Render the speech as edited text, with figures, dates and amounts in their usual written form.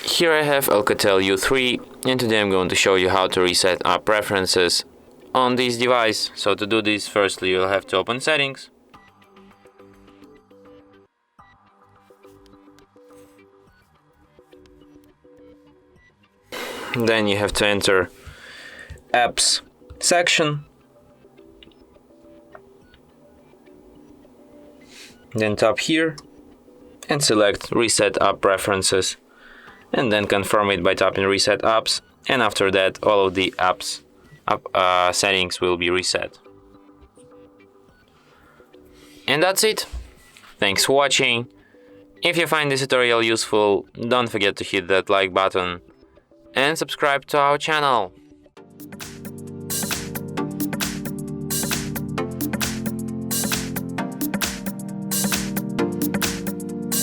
Here I have ALCATEL U3, and today I'm going to show you how to reset app preferences on this device. So to do this, firstly you'll have to open Settings. Then you have to enter Apps section. Then tap here and select Reset App Preferences, and then confirm it by tapping Reset Apps, and after that all of the apps settings will be reset. And that's it. Thanks for watching. If you find this tutorial useful, don't forget to hit that like button and subscribe to our channel.